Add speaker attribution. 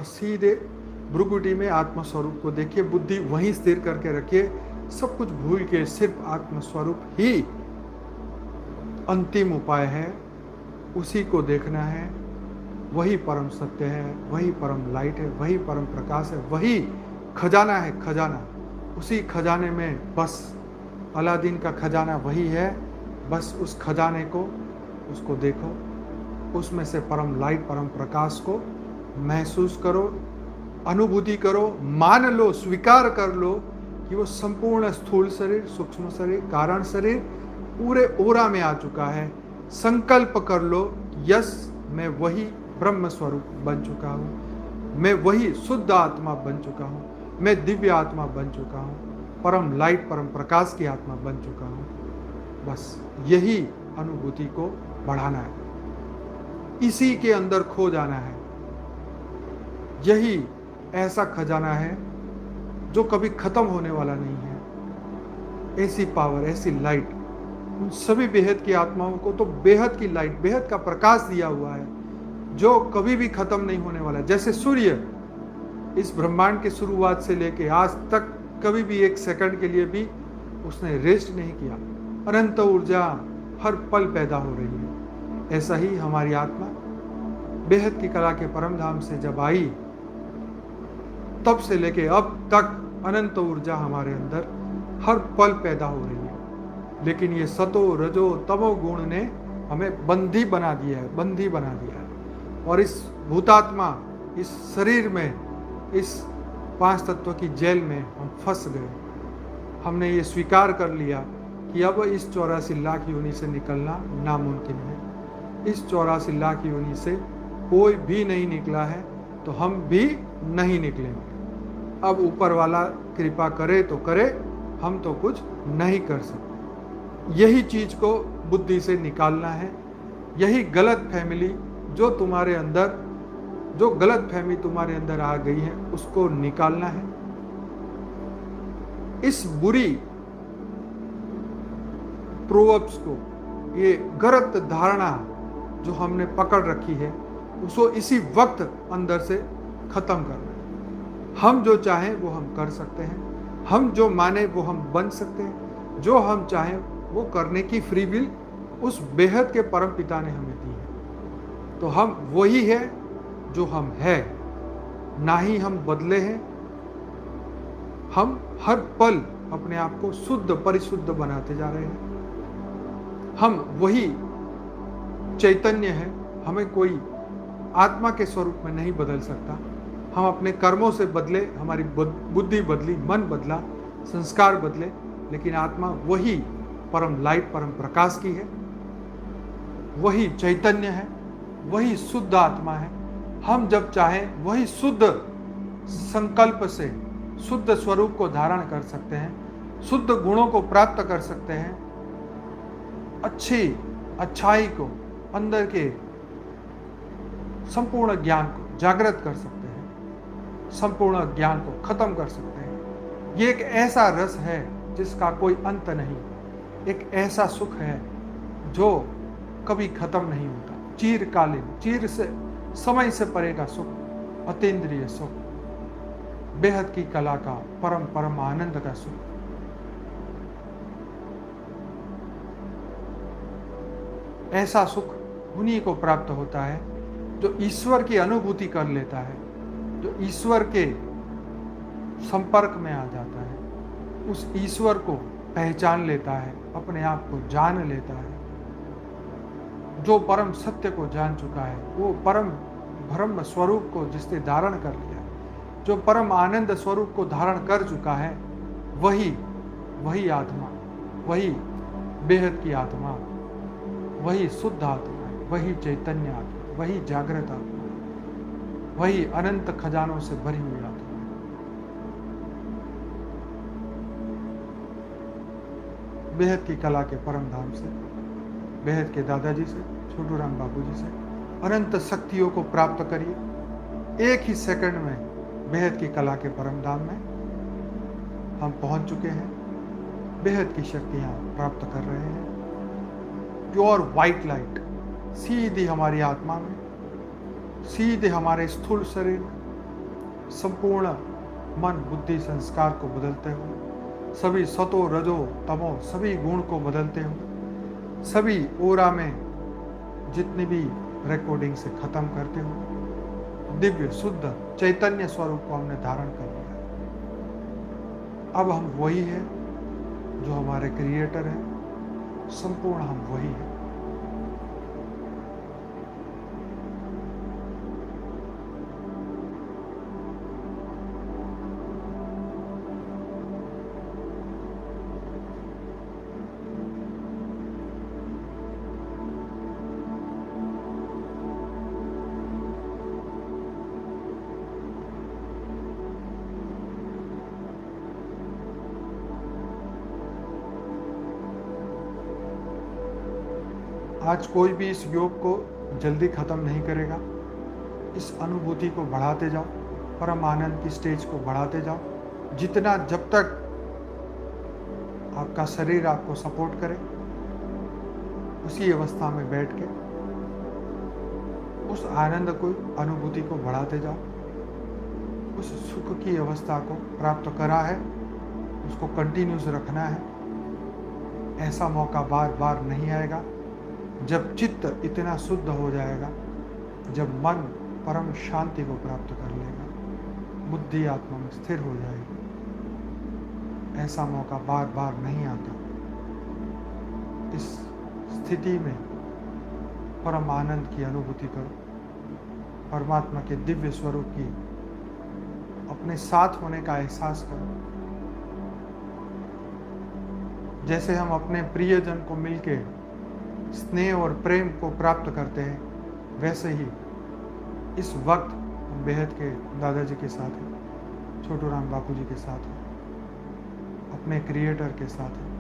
Speaker 1: सीधे भ्रुकुटी में आत्म स्वरूप को देखिए, बुद्धि वहीं स्थिर करके रखिए, सब कुछ भूल के सिर्फ आत्म स्वरूप ही अंतिम उपाय है, उसी को देखना है। वही परम सत्य है, वही परम लाइट है, वही परम प्रकाश है, वही खजाना है, खजाना। उसी खजाने में बस अलादीन का खजाना वही है, बस उस खजाने को, उसको देखो, उसमें से परम लाइट, परम प्रकाश को महसूस करो, अनुभूति करो, मान लो, स्वीकार कर लो कि वो संपूर्ण स्थूल शरीर, सूक्ष्म शरीर, कारण शरीर पूरे ओरा में आ चुका है। संकल्प कर लो, यस मैं वही ब्रह्म स्वरूप बन चुका हूँ, मैं वही शुद्ध आत्मा बन चुका हूँ, मैं दिव्य आत्मा बन चुका हूँ, परम लाइट, परम प्रकाश की आत्मा बन चुका हूँ। बस यही अनुभूति को बढ़ाना है, इसी के अंदर खो जाना है। यही ऐसा खजाना है जो कभी खत्म होने वाला नहीं है। ऐसी पावर, ऐसी लाइट उन सभी बेहद की आत्माओं को तो बेहद की लाइट, बेहद का प्रकाश दिया हुआ है जो कभी भी खत्म नहीं होने वाला। जैसे सूर्य इस ब्रह्मांड की शुरुआत से लेके आज तक कभी भी एक सेकंड के लिए भी उसने रेस्ट नहीं किया, अनंत ऊर्जा हर पल पैदा हो रही है। ऐसा ही हमारी आत्मा बेहद की कला के परम धाम से जब आई, तब से लेके अब तक अनंत ऊर्जा हमारे अंदर हर पल पैदा हो रही है। लेकिन ये सतो रजो तमो गुण ने हमें बंदी बना दिया है, बंदी बना दिया है। और इस भूतात्मा, इस शरीर में, इस 5 तत्व की जेल में हम फंस गए। हमने ये स्वीकार कर लिया कि अब इस 84 लाख योनि से निकलना नामुमकिन है। इस 84 लाख योनि से कोई भी नहीं निकला है, तो हम भी नहीं निकलेंगे। अब ऊपर वाला कृपा करे तो करे, हम तो कुछ नहीं कर सकते। यही चीज को बुद्धि से निकालना है। यही गलत फैमिली जो तुम्हारे अंदर, जो गलत फहमी तुम्हारे अंदर आ गई है, उसको निकालना है। इस बुरी प्रोवर्ब्स को, ये गलत धारणा जो हमने पकड़ रखी है, उसको इसी वक्त अंदर से खत्म करना है। हम जो चाहें वो हम कर सकते हैं, हम जो माने वो हम बन सकते हैं, जो हम चाहें वो करने की फ्री विल उस बेहद के परम पिता ने हमें दी है। तो हम वही है जो हम है, ना ही हम बदले हैं। हम हर पल अपने आप को शुद्ध, परिशुद्ध बनाते जा रहे हैं। हम वही चैतन्य है, हमें कोई आत्मा के स्वरूप में नहीं बदल सकता। हम अपने कर्मों से बदले, हमारी बुद्धि बदली, मन बदला, संस्कार बदले, लेकिन आत्मा वही परम लाइट, परम प्रकाश की है, वही चैतन्य है, वही शुद्ध आत्मा है। हम जब चाहें वही शुद्ध संकल्प से शुद्ध स्वरूप को धारण कर सकते हैं, शुद्ध गुणों को प्राप्त कर सकते हैं, अच्छी अच्छाई को, अंदर के संपूर्ण ज्ञान को जागृत कर सकते हैं, संपूर्ण ज्ञान को खत्म कर सकते हैं। ये एक ऐसा रस है जिसका कोई अंत नहीं, एक ऐसा सुख है जो कभी खत्म नहीं होता, चिरकालीन, चिर से समय से परे का सुख, अतीन्द्रिय सुख, बेहद की कला का परम परम आनंद का सुख। ऐसा सुख उन्हीं को प्राप्त होता है जो ईश्वर की अनुभूति कर लेता है, जो ईश्वर के संपर्क में आ जाता है, उस ईश्वर को पहचान लेता है, अपने आप को जान लेता है। जो परम सत्य को जान चुका है, वो परम ब्रह्म स्वरूप को जिसने धारण कर लिया, जो परम आनंद स्वरूप को धारण कर चुका है, वही आत्मा, वही बेहद की आत्मा, वही शुद्ध आत्मा है, वही चैतन्य आत्मा, वही जागृत आत्मा, वही अनंत खजानों से भरी हुई आत्मा। बेहद की कला के परम धाम से, बेहद के दादाजी से, छोटू राम बाबू जी से अनंत शक्तियों को प्राप्त करिए। एक ही सेकंड में बेहद की कला के परम धाम में हम पहुंच चुके हैं, बेहद की शक्तियां प्राप्त कर रहे हैं। प्योर वाइट लाइट सीधी हमारी आत्मा में, सीधे हमारे स्थूल शरीर में, संपूर्ण मन बुद्धि संस्कार को बदलते हो, सभी सतो रजो तमो सभी गुण को बदलते हो, सभी ओरा में जितनी भी रिकॉर्डिंग से खत्म करते हो, दिव्य शुद्ध चैतन्य स्वरूप को हमने धारण कर लिया। अब हम वही है जो हमारे क्रिएटर है, संपूर्ण हम वही है। आज कोई भी इस योग को जल्दी खत्म नहीं करेगा। इस अनुभूति को बढ़ाते जाओ, परम आनंद की स्टेज को बढ़ाते जाओ, जितना जब तक आपका शरीर आपको सपोर्ट करे, उसी अवस्था में बैठ के उस आनंद को अनुभूति को बढ़ाते जाओ। उस सुख की अवस्था को प्राप्त करा है, उसको कंटिन्यूस रखना है। ऐसा मौका बार बार नहीं आएगा। जब चित्त इतना शुद्ध हो जाएगा, जब मन परम शांति को प्राप्त कर लेगा, बुद्धि आत्मा में स्थिर हो जाएगी, ऐसा मौका बार बार नहीं आता। इस स्थिति में परम आनंद की अनुभूति करो, परमात्मा के दिव्य स्वरूप की अपने साथ होने का एहसास करो। जैसे हम अपने प्रियजन को मिलके स्नेह और प्रेम को प्राप्त करते हैं, वैसे ही इस वक्त हम बेहद के दादाजी के साथ हैं, छोटू राम बापू जी के साथ हैं, अपने क्रिएटर के साथ हैं।